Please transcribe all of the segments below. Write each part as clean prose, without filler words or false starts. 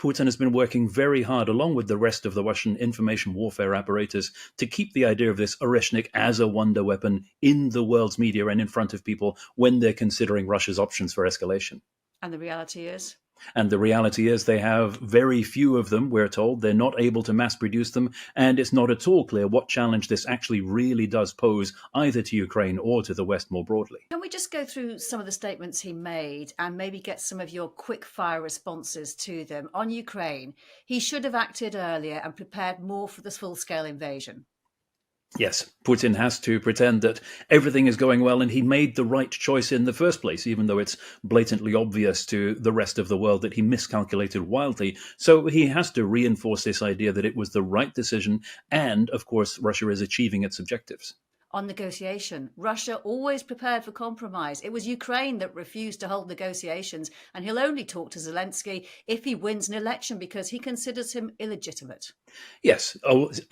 Putin has been working very hard, along with the rest of the Russian information warfare apparatus, to keep the idea of this Oreshnik as a wonder weapon in the world's media and in front of people when they're considering Russia's options for escalation. And the reality is? And the reality is they have very few of them, we're told. They're not able to mass produce them, and it's not at all clear what challenge this actually really does pose, either to Ukraine or to the West more broadly. Can we just go through some of the statements he made and maybe get some of your quick fire responses to them? On Ukraine, he should have acted earlier and prepared more for this full-scale invasion. Yes, Putin has to pretend that everything is going well and he made the right choice in the first place, even though it's blatantly obvious to the rest of the world that he miscalculated wildly. So he has to reinforce this idea that it was the right decision and, of course, Russia is achieving its objectives. On negotiation, Russia always prepared for compromise. It was Ukraine that refused to hold negotiations, and he'll only talk to Zelensky if he wins an election because he considers him illegitimate. Yes.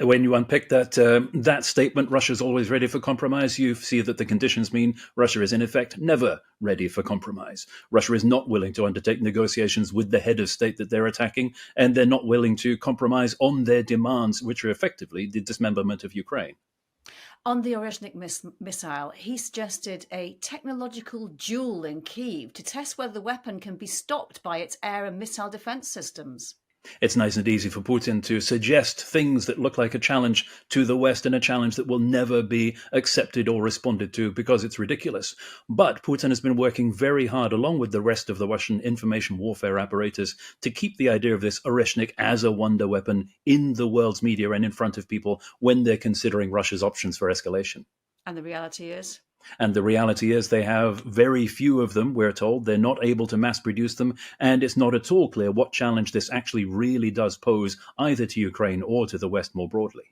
When you unpick that statement, Russia's always ready for compromise, you see that the conditions mean Russia is in effect never ready for compromise. Russia is not willing to undertake negotiations with the head of state that they're attacking, and they're not willing to compromise on their demands, which are effectively the dismemberment of Ukraine. On the Oreshnik missile, he suggested a technological duel in Kyiv to test whether the weapon can be stopped by its air and missile defense systems. It's nice and easy for Putin to suggest things that look like a challenge to the West and a challenge that will never be accepted or responded to because it's ridiculous. But Putin has been working very hard, along with the rest of the Russian information warfare apparatus, to keep the idea of this Oreshnik as a wonder weapon in the world's media and in front of people when they're considering Russia's options for escalation. And the reality is? And the reality is they have very few of them, we're told. They're not able to mass produce them, and it's not at all clear what challenge this actually really does pose, either to Ukraine or to the West more broadly.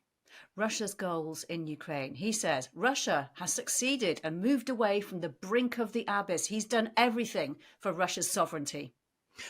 Russia's goals in Ukraine. He says Russia has succeeded and moved away from the brink of the abyss. He's done everything for Russia's sovereignty.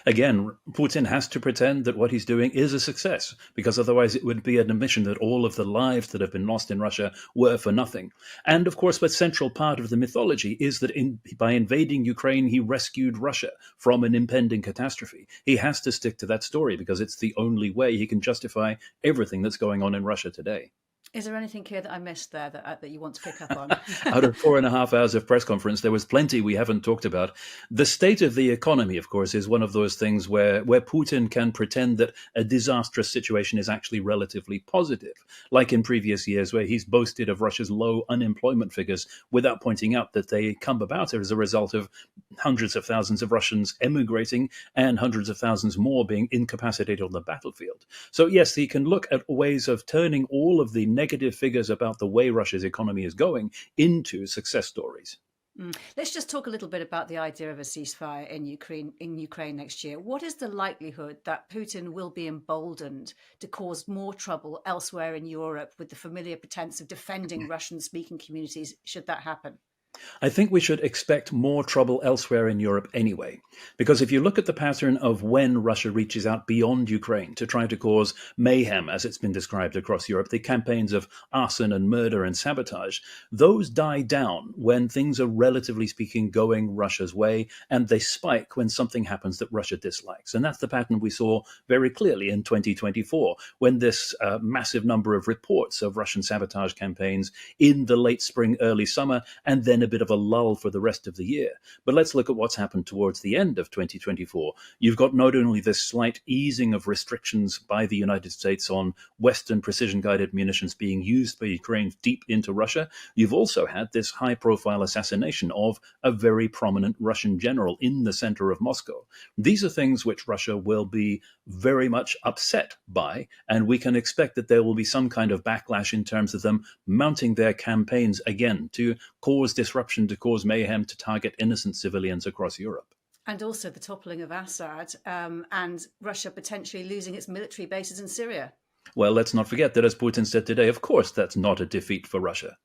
Again, Putin has to pretend that what he's doing is a success, because otherwise it would be an admission that all of the lives that have been lost in Russia were for nothing. And of course, the central part of the mythology is that by invading Ukraine, he rescued Russia from an impending catastrophe. He has to stick to that story because it's the only way he can justify everything that's going on in Russia today. Is there anything here that I missed there that you want to pick up on? Out of 4.5 hours of press conference, there was plenty we haven't talked about. The state of the economy, of course, is one of those things where Putin can pretend that a disastrous situation is actually relatively positive, like in previous years where he's boasted of Russia's low unemployment figures without pointing out that they come about as a result of hundreds of thousands of Russians emigrating and hundreds of thousands more being incapacitated on the battlefield. So yes, he can look at ways of turning all of the negative figures about the way Russia's economy is going into success stories. Let's just talk a little bit about the idea of a ceasefire in Ukraine next year. What is the likelihood that Putin will be emboldened to cause more trouble elsewhere in Europe with the familiar pretense of defending Russian-speaking communities, should that happen? I think we should expect more trouble elsewhere in Europe anyway, because if you look at the pattern of when Russia reaches out beyond Ukraine to try to cause mayhem, as it's been described across Europe, the campaigns of arson and murder and sabotage, those die down when things are, relatively speaking, going Russia's way, and they spike when something happens that Russia dislikes. And that's the pattern we saw very clearly in 2024, when this massive number of reports of Russian sabotage campaigns in the late spring, early summer, and then a bit of a lull for the rest of the year. But let's look at what's happened towards the end of 2024. You've got not only this slight easing of restrictions by the United States on Western precision-guided munitions being used by Ukraine deep into Russia, you've also had this high-profile assassination of a very prominent Russian general in the center of Moscow. These are things which Russia will be very much upset by, and we can expect that there will be some kind of backlash in terms of them mounting their campaigns again to cause disruption, to cause mayhem, to target innocent civilians across Europe. And also the toppling of Assad and Russia potentially losing its military bases in Syria. Well, let's not forget that, as Putin said today, of course, that's not a defeat for Russia.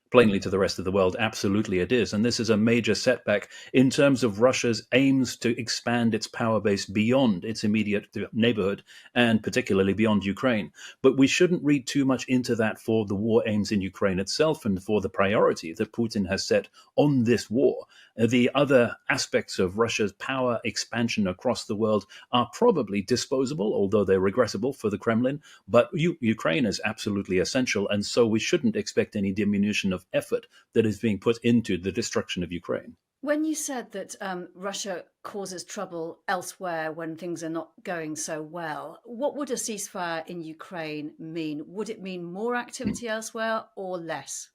Plainly to the rest of the world, absolutely it is. And this is a major setback in terms of Russia's aims to expand its power base beyond its immediate neighborhood and particularly beyond Ukraine. But we shouldn't read too much into that for the war aims in Ukraine itself and for the priority that Putin has set on this war. The other aspects of Russia's power expansion across the world are probably disposable, although they're regrettable for the Kremlin. But Ukraine is absolutely essential, and so we shouldn't expect any diminution of effort that is being put into the destruction of Ukraine. When you said that Russia causes trouble elsewhere when things are not going so well, what would a ceasefire in Ukraine mean? Would it mean more activity elsewhere or less?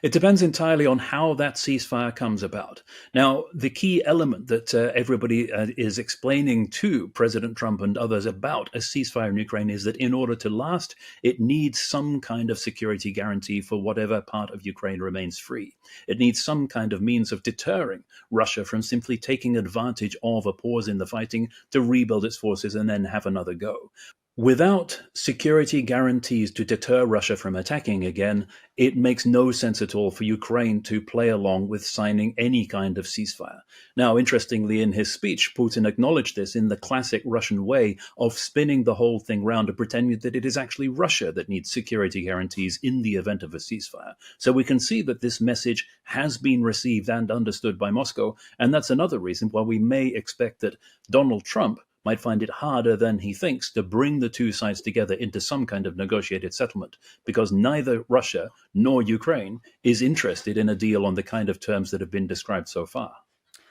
It depends entirely on how that ceasefire comes about. Now, the key element that everybody is explaining to President Trump and others about a ceasefire in Ukraine is that in order to last, it needs some kind of security guarantee for whatever part of Ukraine remains free. It needs some kind of means of deterring Russia from simply taking advantage of a pause in the fighting to rebuild its forces and then have another go. Without security guarantees to deter Russia from attacking again, it makes no sense at all for Ukraine to play along with signing any kind of ceasefire. Now, interestingly, in his speech, Putin acknowledged this in the classic Russian way of spinning the whole thing round and pretending that it is actually Russia that needs security guarantees in the event of a ceasefire. So we can see that this message has been received and understood by Moscow, and that's another reason why we may expect that Donald Trump might find it harder than he thinks to bring the two sides together into some kind of negotiated settlement, because neither Russia nor Ukraine is interested in a deal on the kind of terms that have been described so far.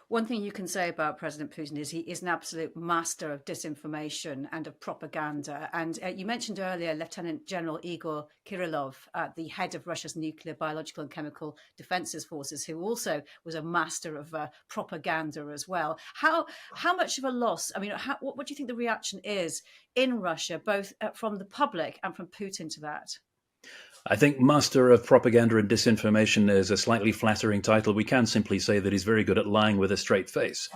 One thing you can say about President Putin is he is an absolute master of disinformation and of propaganda. And you mentioned earlier Lieutenant General Igor Kirillov, the head of Russia's nuclear, biological, and chemical defenses forces, who also was a master of propaganda as well. How much of a loss? I mean, what do you think the reaction is in Russia, both from the public and from Putin to that? I think Master of Propaganda and Disinformation is a slightly flattering title. We can simply say that he's very good at lying with a straight face.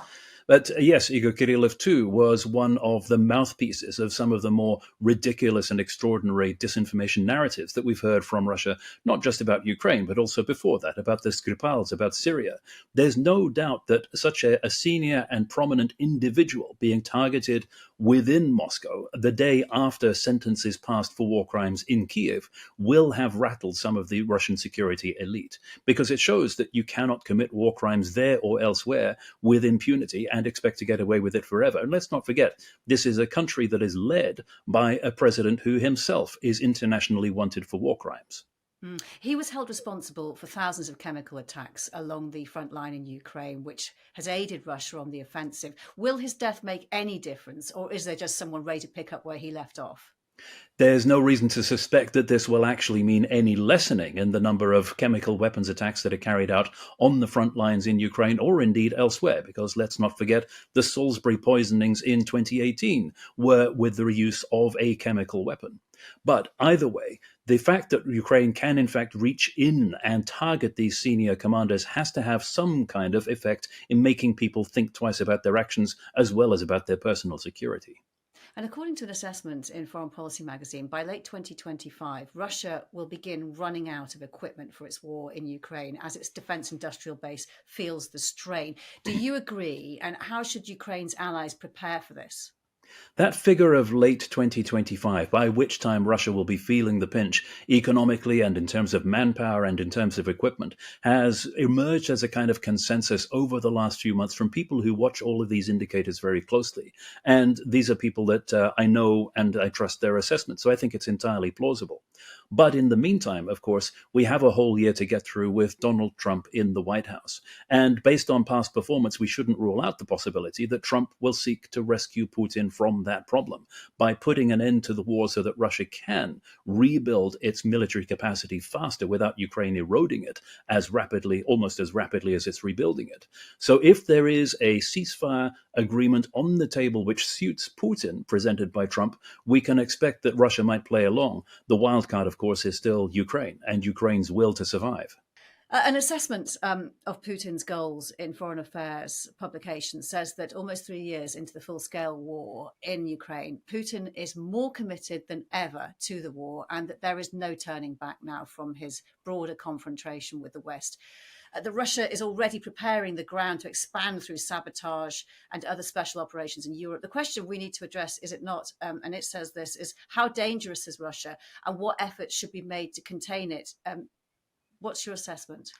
But yes, Igor Kirillov too was one of the mouthpieces of some of the more ridiculous and extraordinary disinformation narratives that we've heard from Russia, not just about Ukraine, but also before that, about the Skripals, about Syria. There's no doubt that such a senior and prominent individual being targeted within Moscow the day after sentences passed for war crimes in Kiev will have rattled some of the Russian security elite, because it shows that you cannot commit war crimes there or elsewhere with impunity and expect to get away with it forever. And let's not forget, this is a country that is led by a president who himself is internationally wanted for war crimes. He was held responsible for thousands of chemical attacks along the front line in Ukraine, which has aided Russia on the offensive. Will his death make any difference, or is there just someone ready to pick up where he left off? There's no reason to suspect that this will actually mean any lessening in the number of chemical weapons attacks that are carried out on the front lines in Ukraine or indeed elsewhere, because let's not forget the Salisbury poisonings in 2018 were with the use of a chemical weapon. But either way, the fact that Ukraine can in fact reach in and target these senior commanders has to have some kind of effect in making people think twice about their actions as well as about their personal security. And according to an assessment in Foreign Policy magazine, by late 2025, Russia will begin running out of equipment for its war in Ukraine as its defense industrial base feels the strain. Do you agree? And how should Ukraine's allies prepare for this? That figure of late 2025, by which time Russia will be feeling the pinch economically and in terms of manpower and in terms of equipment, has emerged as a kind of consensus over the last few months from people who watch all of these indicators very closely. And these are people that I know and I trust their assessment. So I think it's entirely plausible. But in the meantime, of course, we have a whole year to get through with Donald Trump in the White House. And based on past performance, we shouldn't rule out the possibility that Trump will seek to rescue Putin from that problem by putting an end to the war so that Russia can rebuild its military capacity faster without Ukraine eroding it as rapidly, almost as rapidly as it's rebuilding it. So if there is a ceasefire agreement on the table which suits Putin, presented by Trump, we can expect that Russia might play along. The wild card, of course, is still Ukraine and Ukraine's will to survive. An assessment of Putin's goals in foreign affairs publication says that almost 3 years into the full-scale war in Ukraine, Putin is more committed than ever to the war, and that there is no turning back now from his broader confrontation with the West. That Russia is already preparing the ground to expand through sabotage and other special operations in Europe. The question we need to address, is it not, and it says this, is how dangerous is Russia and what efforts should be made to contain it? What's your assessment?